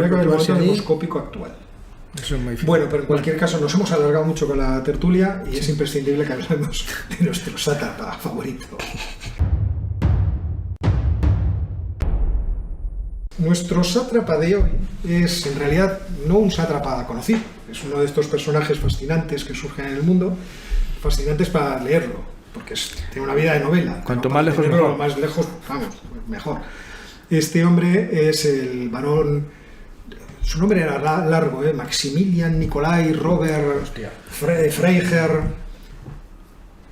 habría que ver el momento demoscópico actual. Eso es muy difícil. Bueno, pero en cualquier caso nos hemos alargado mucho con la tertulia y es imprescindible que hablemos de nuestro sátrapa favorito. Nuestro sátrapa de hoy es en realidad no un sátrapa conocido, es uno de estos personajes fascinantes que surgen en el mundo, fascinantes para leerlo, porque tiene una vida de novela. Cuanto más lejos mejor. Más lejos, vamos, mejor. Este hombre es el barón, su nombre era largo, Maximilian Nikolai Robert Freiherr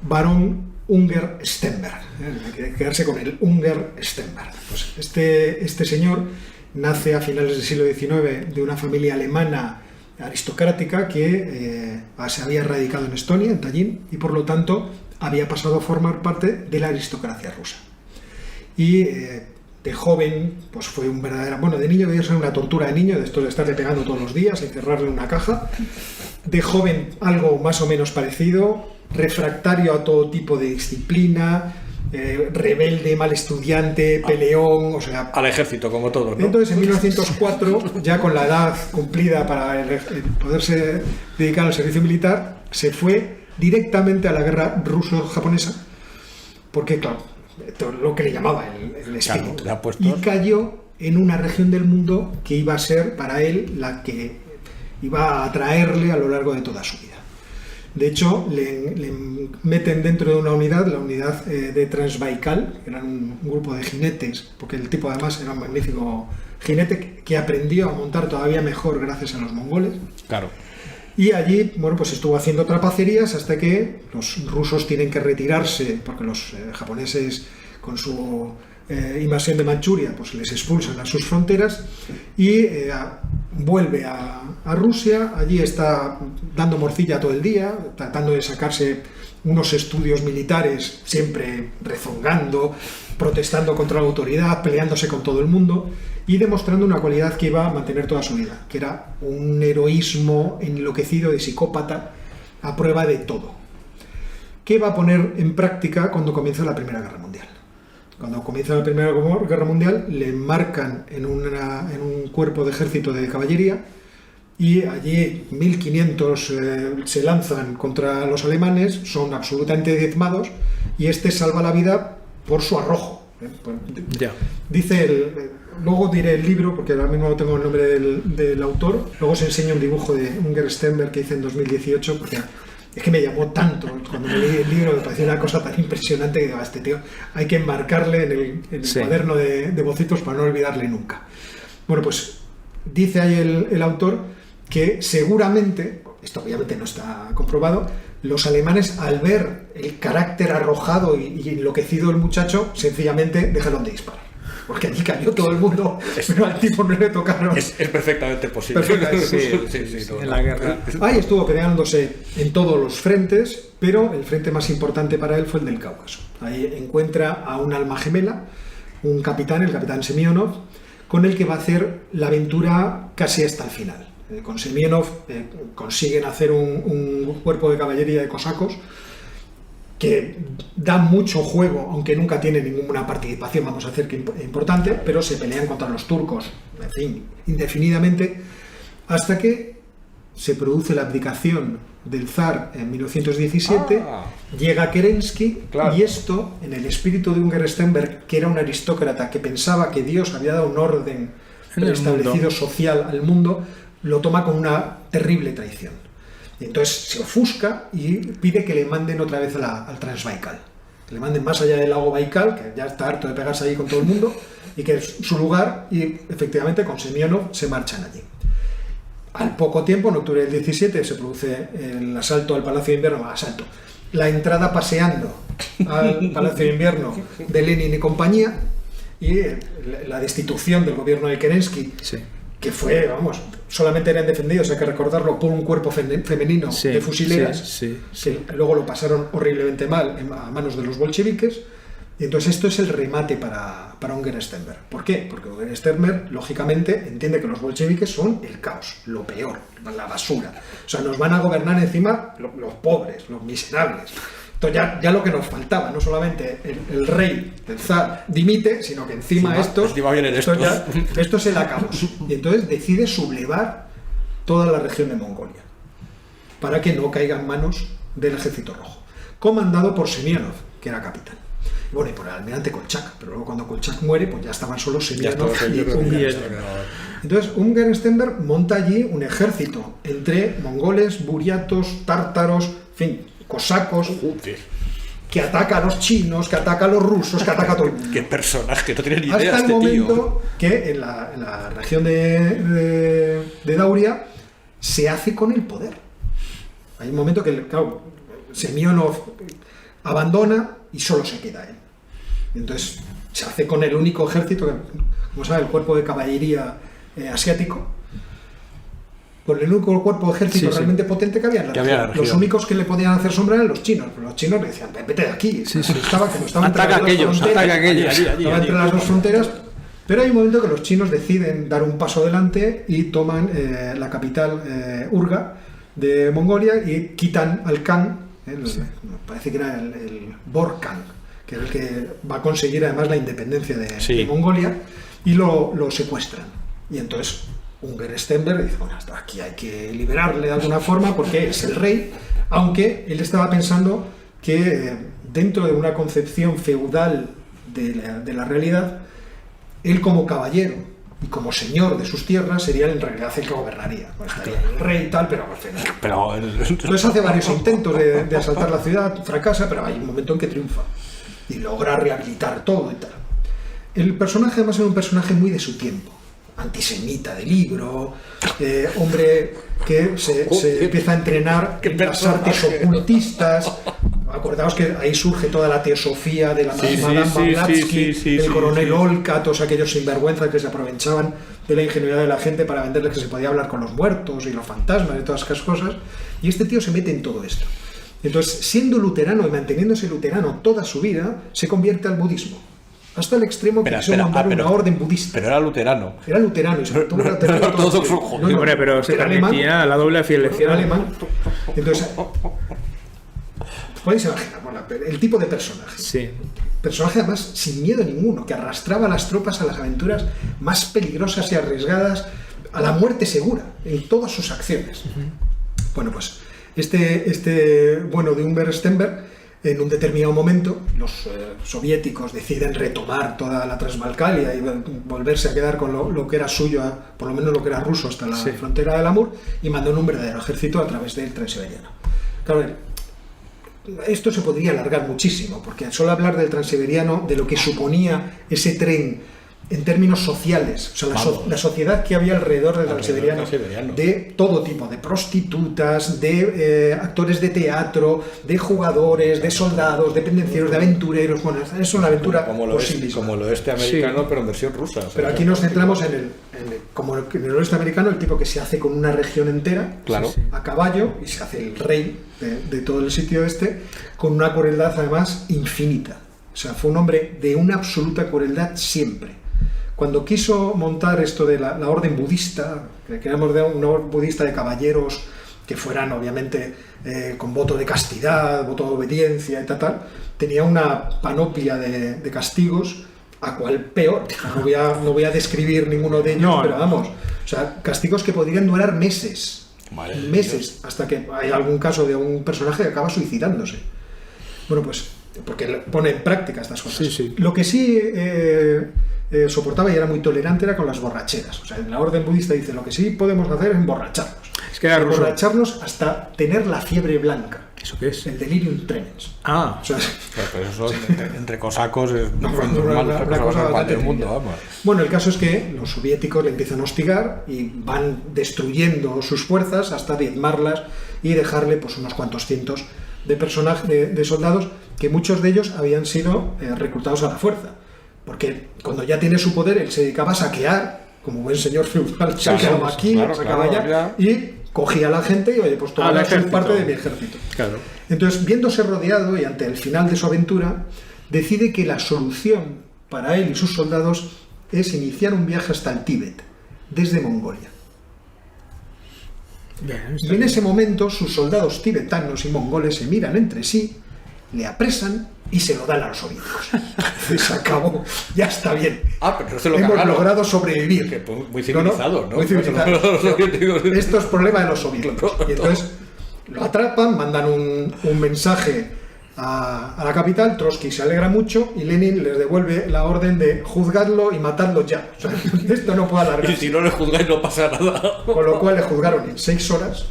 Barón Unger-Stenberg, hay que quedarse con el Unger-Stenberg. Pues este señor nace a finales del siglo XIX de una familia alemana aristocrática que se había radicado en Estonia, en Tallinn, y por lo tanto había pasado a formar parte de la aristocracia rusa. Y de joven, pues fue un verdadero... Bueno, de niño debía ser una tortura de niño, de esto de estarle pegando todos los días y encerrarle en una caja. De joven, algo más o menos parecido, refractario a todo tipo de disciplina, rebelde, mal estudiante, peleón, o sea... Al ejército, como todos, ¿no? Entonces, en 1904, ya con la edad cumplida para poderse dedicar al servicio militar, se fue directamente a la guerra ruso-japonesa, porque, claro, lo que le llamaba el espíritu, claro, y cayó en una región del mundo que iba a ser para él la que iba a atraerle a lo largo de toda su vida. De hecho, le meten dentro de una unidad, la unidad de Transbaikal, que eran un grupo de jinetes, porque el tipo además era un magnífico jinete que aprendió a montar todavía mejor gracias a los mongoles. Claro. Y allí, bueno, pues estuvo haciendo trapacerías hasta que los rusos tienen que retirarse, porque los japoneses, con su invasión de Manchuria, pues les expulsan a sus fronteras, y vuelve a Rusia. Allí está dando morcilla todo el día, tratando de sacarse unos estudios militares, siempre rezongando, protestando contra la autoridad, peleándose con todo el mundo y demostrando una cualidad que iba a mantener toda su vida, que era un heroísmo enloquecido de psicópata a prueba de todo. ¿Qué va a poner en práctica cuando comienza la Primera Guerra Mundial? Cuando comienza la Primera Guerra Mundial le embarcan en un cuerpo de ejército de caballería y allí 1500 se lanzan contra los alemanes, son absolutamente diezmados y este salva la vida por su arrojo. Ya. Dice luego diré el libro, porque ahora mismo no tengo el nombre del autor, luego os enseño un dibujo de Unger-Stenberg que hice en 2018, porque es que me llamó tanto, cuando me leí el libro me pareció una cosa tan impresionante que digo, a este tío hay que enmarcarle en el sí, cuaderno de bocetos para no olvidarle nunca. Bueno, pues dice ahí el autor que seguramente, esto obviamente no está comprobado, los alemanes al ver el carácter arrojado y enloquecido del muchacho, sencillamente dejaron de disparar. Porque allí cayó todo el mundo, pero al tipo no le tocaron. Es perfectamente posible. Sí, en la guerra. Ahí estuvo peleándose en todos los frentes, pero el frente más importante para él fue el del Cáucaso. Ahí encuentra a un alma gemela, un capitán, el capitán Semyonov, con el que va a hacer la aventura casi hasta el final. Con Semyonov consiguen hacer un cuerpo de caballería de cosacos que da mucho juego, aunque nunca tiene ninguna participación, vamos a decir que importante, pero se pelean contra los turcos, en fin, indefinidamente, hasta que se produce la abdicación del zar en 1917, llega Kerensky, claro, y esto, en el espíritu de Unger-Stenberg, que era un aristócrata que pensaba que Dios había dado un orden establecido social al mundo, lo toma como una terrible traición. Y entonces se ofusca y pide que le manden otra vez al Transbaikal, que le manden más allá del lago Baikal, que ya está harto de pegarse allí con todo el mundo, y que es su lugar, y efectivamente con Semyonov se marchan allí. Al poco tiempo, en octubre del 17, se produce el asalto al Palacio de Invierno, la entrada paseando al Palacio de Invierno de Lenin y compañía, y la destitución del gobierno de Kerensky, sí, que fue, vamos, solamente eran defendidos, hay que recordarlo, por un cuerpo femenino, sí, de fusileras, que luego lo pasaron horriblemente mal a manos de los bolcheviques. Y entonces esto es el remate para Unger-Stenberg. ¿Por qué? Porque Unger-Stenberg, lógicamente, entiende que los bolcheviques son el caos, lo peor, la basura. O sea, nos van a gobernar encima los pobres, los miserables. Entonces ya lo que nos faltaba, no solamente el rey, el zar, dimite, sino que encima estos se la acabó. Y entonces decide sublevar toda la región de Mongolia para que no caiga en manos del ejército rojo, comandado por Semionov, que era capitán. Bueno, y por el almirante Kolchak, pero luego cuando Kolchak muere, pues ya estaban solo Semionov y Ungerstenberg. Entonces Ungerstenberg monta allí un ejército entre mongoles, buriatos, tártaros, en fin, cosacos, que ataca a los chinos, que ataca a los rusos, que ataca a todo el mundo. Qué personaje, no tiene ni idea hasta este el momento tío. que en la región de Dauria se hace con el poder. Hay un momento que, claro, Semionov abandona y solo se queda él. Entonces se hace con el único ejército, como sabe, el cuerpo de caballería asiático, con el único cuerpo de ejército realmente potente que había en la región. Los únicos que le podían hacer sombra eran los chinos, pero los chinos le decían, vete de aquí, estaba entre las dos fronteras. Pero hay un momento que los chinos deciden dar un paso adelante y toman la capital Urga de Mongolia y quitan al Khan, parece que era el Borkhan, que era el que va a conseguir además la independencia de Mongolia, y lo secuestran. Y entonces Ungerstenberg dice, bueno, hasta aquí hay que liberarle de alguna forma porque es el rey, aunque él estaba pensando que dentro de una concepción feudal de la realidad, él como caballero y como señor de sus tierras sería en realidad el que gobernaría. Bueno, estaría el rey y tal, pero al final. Entonces hace varios intentos de asaltar la ciudad, fracasa, pero hay un momento en que triunfa y logra rehabilitar todo y tal. El personaje además era un personaje muy de su tiempo, antisemita de libro, hombre que se empieza a entrenar en las artes ocultistas. Acordaos que ahí surge toda la teosofía de la Madame Blavatsky, el coronel Olka, todos aquellos sinvergüenzas que se aprovechaban de la ingenuidad de la gente para venderles que se podía hablar con los muertos y los fantasmas y todas esas cosas. Y este tío se mete en todo esto. Entonces, siendo luterano y manteniéndose luterano toda su vida, se convierte al budismo. Hasta el extremo que quiso montar una orden budista. Pero era luterano. Era luterano y sobre todo era ortodoxo. Hombre, pero se permitía la doble afiliación. Era alemán. Entonces, podéis imaginar, bueno, el tipo de personaje. Sí. Personaje además sin miedo ninguno, que arrastraba a las tropas a las aventuras más peligrosas y arriesgadas, a la muerte segura en todas sus acciones. Bueno, pues este bueno de Ungerstenberg, en un determinado momento los soviéticos deciden retomar toda la Transbalcalia y volverse a quedar con lo que era suyo, por lo menos lo que era ruso, hasta la frontera del Amur, y mandan un verdadero ejército a través del Transiberiano. Claro, esto se podría alargar muchísimo, porque solo hablar del Transiberiano, de lo que suponía ese tren en términos sociales, o sea, la sociedad que había alrededor del Transiberiano, de todo tipo, de prostitutas, de actores de teatro, de jugadores, de soldados, de pendencieros, de aventureros. Bueno, es una aventura como el oeste americano, pero en versión rusa. Pero aquí nos centramos como en el oeste americano, el tipo que se hace con una región entera, a caballo, y se hace el rey de todo el sitio este, con una crueldad además infinita. O sea, fue un hombre de una absoluta crueldad siempre. Cuando quiso montar esto de la orden budista, que queríamos de una orden budista de caballeros que fueran obviamente con voto de castidad, voto de obediencia y tal, tenía una panoplia de castigos, a cual peor. No voy a describir ninguno de ellos, pero vamos, o sea, castigos que podrían durar meses, hasta que hay algún caso de un personaje que acaba suicidándose. Bueno, pues porque pone en práctica estas cosas. Lo que sí soportaba y era muy tolerante era con las borracheras. O sea, en la orden budista dice, lo que sí podemos hacer es emborracharnos. Es que era emborracharnos hasta tener la fiebre blanca. ¿Eso qué es? El delirium tremens. Ah. O sea, pero eso entre cosacos es una cosa del mundo, vamos. Bueno, el caso es que los soviéticos le empiezan a hostigar y van destruyendo sus fuerzas hasta diezmarlas y dejarle pues unos cuantos cientos de personajes, de soldados, que muchos de ellos habían sido reclutados a la fuerza. Porque cuando ya tiene su poder, él se dedicaba a saquear, como buen señor feudal, sacaba aquí, sacaba allá, y cogía a la gente y, oye, pues toda la parte de mi ejército. Claro. Entonces, viéndose rodeado y ante el final de su aventura, decide que la solución para él y sus soldados es iniciar un viaje hasta el Tíbet, desde Mongolia. Y en ese momento sus soldados tibetanos y mongoles se miran entre sí le apresan y se lo dan a los soviéticos. Se acabó, ya está bien. Pero no se lo hemos cagaron. logrado sobrevivir. Que muy civilizado, ¿no? Muy civilizado. Esto es problema de los soviéticos. Y entonces lo atrapan, mandan un mensaje a la capital. Trotsky se alegra mucho y Lenin les devuelve la orden de juzgarlo y matarlo ya. O sea, esto no puede alargarse. Y si no le juzgáis no pasa nada. Con lo cual le juzgaron en 6 horas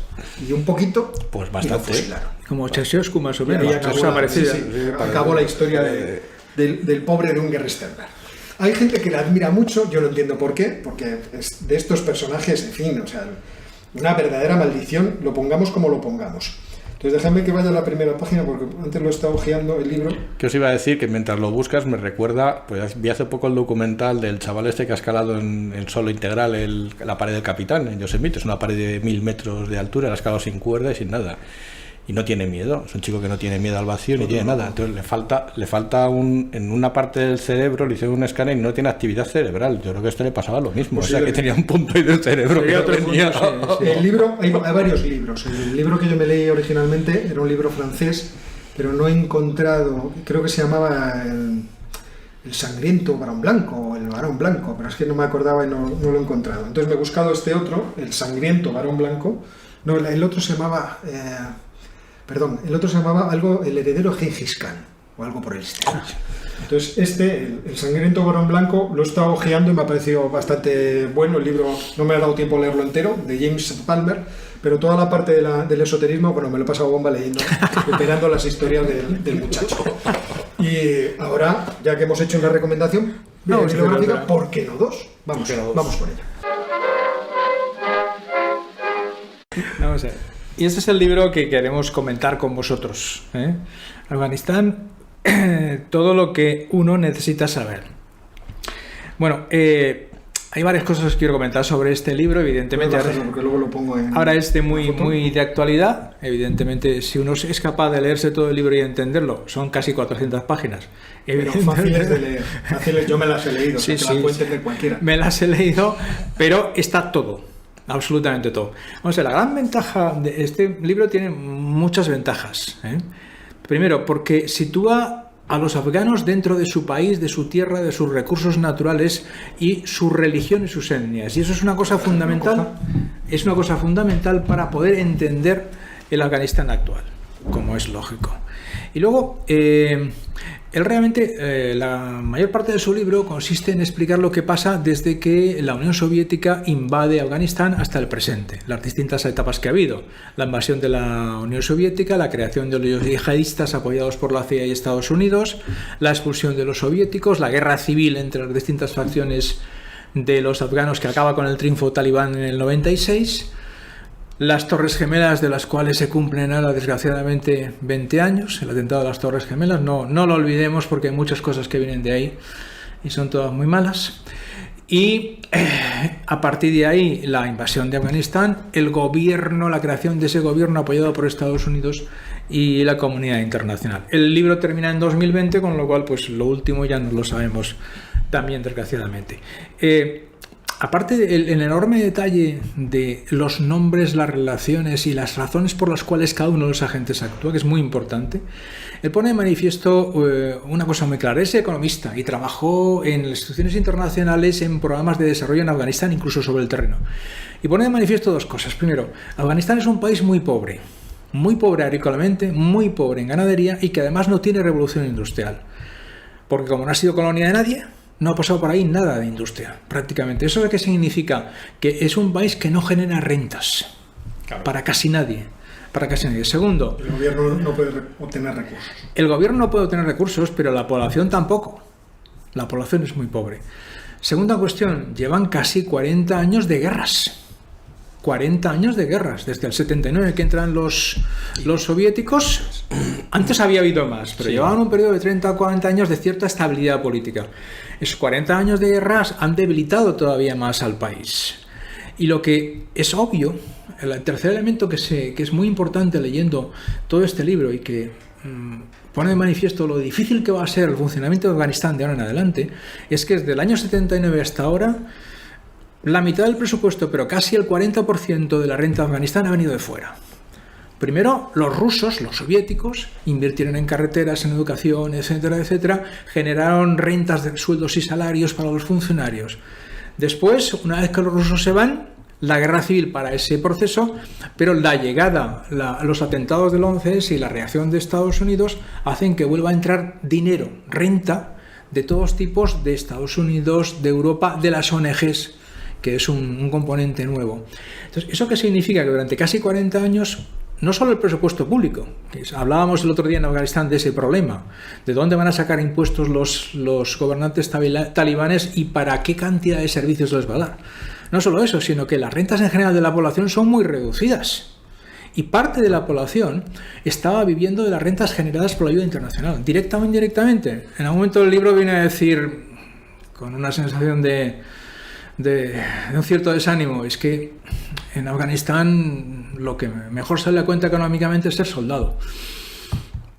y un poquito. Pues y bastante. lo fusilaron. Como Ceausescu más o Y ahí menos. acabó, Cosa parecida. acabó la historia del pobre de Unger Sternberg. Hay gente que la admira mucho, yo no entiendo por qué, porque es de estos personajes, en fin, o sea, una verdadera maldición, lo pongamos como lo pongamos. Entonces déjame que vaya a la primera página, porque antes lo he estado hojeando el libro. Que os iba a decir que mientras lo buscas me recuerda, pues vi hace poco el documental del chaval este que ha escalado en solo integral la pared del Capitán, en Yosemite. Es una pared de 1000 metros de altura, la ha escalado sin cuerda y sin nada. Y no tiene miedo, es un chico que no tiene miedo al vacío ni tiene nada. Entonces le falta en una parte del cerebro, le hicieron un escáner y no tiene actividad cerebral. Yo creo que a esto le pasaba lo mismo, o sea que tenía un punto ahí del cerebro que no tenía. El libro, hay varios libros. El libro que yo me leí originalmente era un libro francés, pero no he encontrado, creo que se llamaba el sangriento varón blanco o el varón blanco, pero es que no me acordaba y no lo he encontrado. Entonces me he buscado este otro, el sangriento varón blanco. No, el otro se llamaba... el otro se llamaba algo, el heredero Gengis Khan, o algo por el estilo. Entonces, el sangriento varón blanco, lo he estado hojeando y me ha parecido bastante bueno. El libro no me ha dado tiempo a leerlo entero, de James Palmer, pero toda la parte del esoterismo, bueno, me lo he pasado bomba leyendo, recuperando las historias del muchacho. Y ahora, ya que hemos hecho una recomendación bibliográfica, ¿por qué no dos? Vamos con ella. Vamos a ver. Y este es el libro que queremos comentar con vosotros. Afganistán, todo lo que uno necesita saber. Bueno, hay varias cosas que quiero comentar sobre este libro, evidentemente. Porque luego lo pongo ahora es muy de actualidad. Evidentemente, si uno es capaz de leerse todo el libro y entenderlo, son casi 400 páginas. Pero fáciles de leer. Fáciles, yo me las he leído, sí, o sea, que las puede entender cualquiera. Me las he leído, pero está todo. Absolutamente todo. Vamos a ver, la gran ventaja de este libro tiene muchas ventajas. Primero, porque sitúa a los afganos dentro de su país, de su tierra, de sus recursos naturales y su religión y sus etnias. Y eso es una cosa fundamental. Es una cosa fundamental para poder entender el Afganistán actual, como es lógico. Y luego, él realmente, la mayor parte de su libro consiste en explicar lo que pasa desde que la Unión Soviética invade Afganistán hasta el presente, las distintas etapas que ha habido. La invasión de la Unión Soviética, la creación de los yihadistas apoyados por la CIA y Estados Unidos, la expulsión de los soviéticos, la guerra civil entre las distintas facciones de los afganos que acaba con el triunfo talibán en el 96, las Torres Gemelas, de las cuales se cumplen ahora desgraciadamente 20 años, el atentado de las Torres Gemelas, no lo olvidemos porque hay muchas cosas que vienen de ahí y son todas muy malas. Y a partir de ahí la invasión de Afganistán, el gobierno, la creación de ese gobierno apoyado por Estados Unidos y la comunidad internacional. El libro termina en 2020, con lo cual pues lo último ya no lo sabemos también desgraciadamente. Aparte del enorme detalle de los nombres, las relaciones y las razones por las cuales cada uno de los agentes actúa, que es muy importante, él pone de manifiesto una cosa muy clara. Es economista y trabajó en las instituciones internacionales en programas de desarrollo en Afganistán, incluso sobre el terreno. Y pone de manifiesto dos cosas. Primero, Afganistán es un país muy pobre agrícolamente, muy pobre en ganadería y que además no tiene revolución industrial. Porque como no ha sido colonia de nadie, no ha pasado por ahí nada de industria, prácticamente. ¿Eso qué significa? Que es un país que no genera rentas para casi nadie. Segundo, el gobierno no puede obtener recursos. El gobierno no puede obtener recursos, pero la población tampoco. La población es muy pobre. Segunda cuestión, llevan casi 40 años de guerras. 40 años de guerras, desde el 79 que entran los soviéticos. Antes había habido más, pero llevaban un periodo de 30 o 40 años de cierta estabilidad política. Esos 40 años de guerras han debilitado todavía más al país. Y lo que es obvio, el tercer elemento que es muy importante leyendo todo este libro y que pone de manifiesto lo difícil que va a ser el funcionamiento de Afganistán de ahora en adelante, es que desde el año 79 hasta ahora, la mitad del presupuesto, pero casi el 40% de la renta de Afganistán ha venido de fuera. Primero, los rusos, los soviéticos, invirtieron en carreteras, en educación, etcétera, etcétera, generaron rentas de sueldos y salarios para los funcionarios. Después, una vez que los rusos se van, la guerra civil para ese proceso, pero la llegada, los atentados del 11S y la reacción de Estados Unidos hacen que vuelva a entrar dinero, renta, de todos tipos, de Estados Unidos, de Europa, de las ONGs, que es un componente nuevo. Entonces, ¿eso qué significa? Que durante casi 40 años, no solo el presupuesto público, hablábamos el otro día en Afganistán de ese problema, de dónde van a sacar impuestos los gobernantes talibanes y para qué cantidad de servicios les va a dar. No solo eso, sino que las rentas en general de la población son muy reducidas. Y parte de la población estaba viviendo de las rentas generadas por la ayuda internacional, directa o indirectamente. En algún momento del libro viene a decir, con una sensación de un cierto desánimo, es que en Afganistán lo que mejor sale a cuenta económicamente es ser soldado.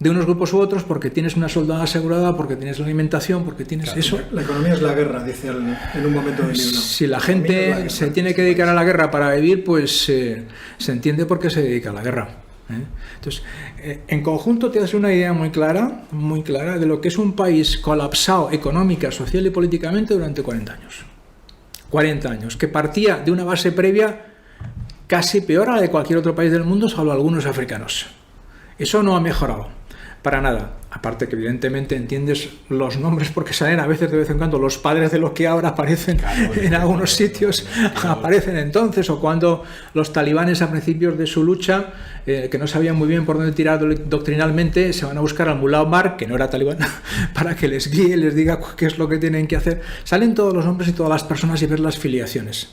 De unos grupos u otros, porque tienes una soldada asegurada, porque tienes la alimentación, porque tienes claro, eso. La economía es la guerra, dice en un momento del libro. Si la gente se tiene que dedicar a la guerra para vivir, pues se entiende por qué se dedica a la guerra. Entonces, en conjunto te das una idea muy clara de lo que es un país colapsado económica, social y políticamente durante 40 años. 40 años, que partía de una base previa casi peor a la de cualquier otro país del mundo, salvo algunos africanos. Eso no ha mejorado, para nada. Aparte que evidentemente entiendes los nombres porque salen a veces de vez en cuando los padres de los que ahora aparecen en algunos sitios, aparecen entonces, o cuando los talibanes a principios de su lucha, que no sabían muy bien por dónde tirar doctrinalmente, se van a buscar al Mullah Omar, que no era talibán, para que les guíe, les diga qué es lo que tienen que hacer. Salen todos los nombres y todas las personas y ver las filiaciones,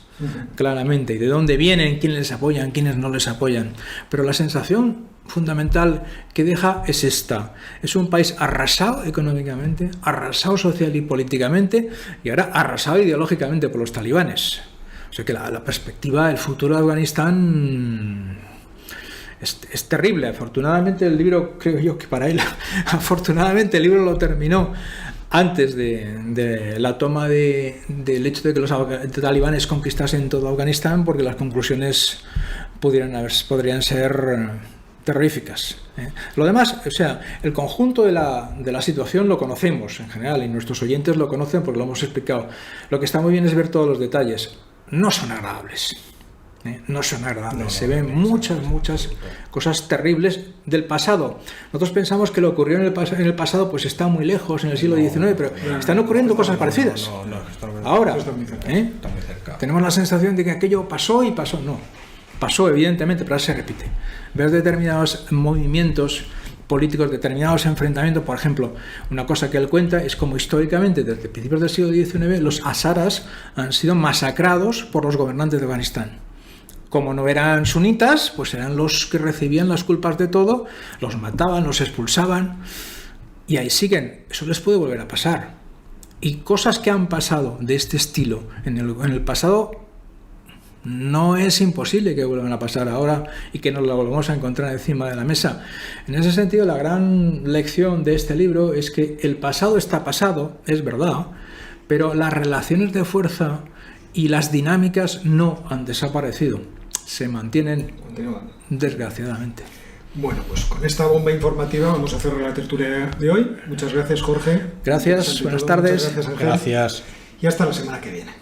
claramente, y de dónde vienen, quiénes les apoyan, quiénes no les apoyan. Pero la sensación fundamental que deja es esta: es un país arrasado económicamente, arrasado social y políticamente, y ahora arrasado ideológicamente por los talibanes. O sea que la perspectiva del futuro de Afganistán es terrible. Afortunadamente el libro, creo yo que para él, afortunadamente el libro lo terminó antes de la toma del hecho de que los talibanes conquistasen todo Afganistán, porque las conclusiones podrían ser terroríficas. Lo demás, o sea, el conjunto de la situación lo conocemos en general y nuestros oyentes lo conocen porque lo hemos explicado. Lo que está muy bien es ver todos los detalles. No son agradables. No son agradables. Se ven muchas cosas terribles del pasado. Nosotros pensamos que lo ocurrió en el pasado pues está muy lejos, en el siglo XIX, pero están ocurriendo cosas parecidas. Ahora, tenemos la sensación de que aquello pasó y pasó. No. Pasó, evidentemente, pero ahora se repite. Ver determinados movimientos políticos, determinados enfrentamientos, por ejemplo, una cosa que él cuenta es como históricamente, desde principios del siglo XIX, los hazaras han sido masacrados por los gobernantes de Afganistán. Como no eran sunitas, pues eran los que recibían las culpas de todo, los mataban, los expulsaban, y ahí siguen. Eso les puede volver a pasar. Y cosas que han pasado de este estilo en el pasado, no es imposible que vuelvan a pasar ahora y que nos la volvamos a encontrar encima de la mesa. En ese sentido, la gran lección de este libro es que el pasado está pasado, es verdad, pero las relaciones de fuerza y las dinámicas no han desaparecido. Se mantienen, desgraciadamente. Bueno, pues con esta bomba informativa vamos a cerrar la tertulia de hoy. Muchas gracias, Jorge. Gracias, buenas tardes. Muchas gracias, Ángel. Gracias. Y hasta la semana que viene.